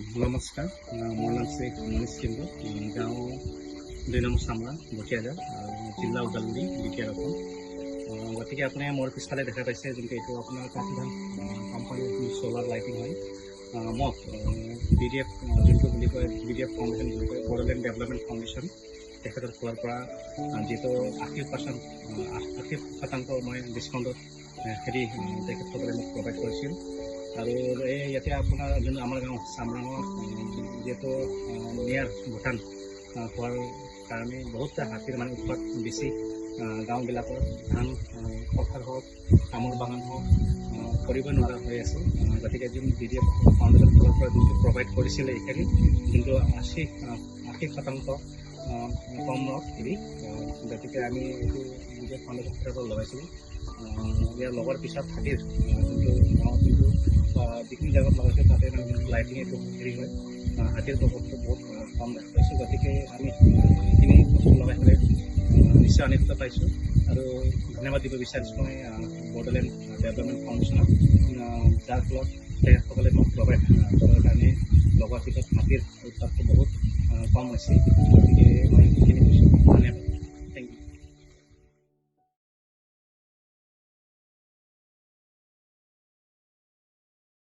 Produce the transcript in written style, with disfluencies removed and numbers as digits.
নমস্কাৰ, মোৰ নাম শ্ৰী মনীষ সিন্ধু, গাঁও 2 নম্বৰ চামৰা বকিয়াজাৰ, জিলা ওদালগুৰি বিটিআৰ অসম। গতিকে আপুনি মোৰ পিছফালে দেখা পাইছে যোনটো এইটো আপোনাৰ কাঠধাম কোম্পানীৰ চ'লাৰ লাইটিং হয়। মোক BDF যোনটো বুলি কয় BDF ফাউণ্ডেশ্যন বুলি কয়, বড়োলেণ্ড ডেভেলপমেণ্ট ফাউণ্ডেশ্যন, তেখেতৰ ফালৰ পৰা যিহেতু 80% মই ডিছকাউণ্টত হেৰি তেখেতসকলে মোক প্ৰভাইড কৰিছিল। আৰু এই ইয়াতে আপোনাৰ যোন আমাৰ গাঁও চামৰাঙত যিহেতু নিয়াৰ ভূটান হোৱাৰ কাৰণে বহুত হাতীৰ মানে উৎপাত বেছি। গাঁওবিলাকৰ ধান পথাৰ হওক, তামোল বাগান হওক কৰিব নোৱাৰা হৈ আছে। গতিকে যোন BDF ফাউণ্ডেশ্যন ফালৰ পৰা যোনটো প্ৰভাইড কৰিছিলে এইখিনি যোনটো 80% কম ৰত হেৰি, গতিকে আমি এইটো BDF ফাউণ্ডেশ্যন ফালৰ পৰা লগাইছিলোঁ। ইয়াৰ লগৰ পিছত হাতীৰ যোনটো যিখিনি জেগাত লগাইছোঁ তাতে মানে লাইটিং এইটো হেৰি হয়, হাতীৰ প্ৰভাৱটো বহুত কম দেখা পাইছোঁ। গতিকে আমি এইখিনি বস্তু লগাই পেলাই নিশ্চয় আনন্দিত পাইছোঁ আৰু ধন্যবাদ দিব বিচাৰিছোঁ মই বড়োলেণ্ড ডেভেলপমেণ্ট ফাউণ্ডেশ্যনক, যাৰ ফলত তেখেতসকলে মোক প্ৰভাইড কৰাৰ কাৰণে লগোৱাৰ পিছত হাতীৰ উৎপাতটো বহুত কম হৈছে। গতিকে মই এইখিনি কৈছোঁ, ধন্যবাদ।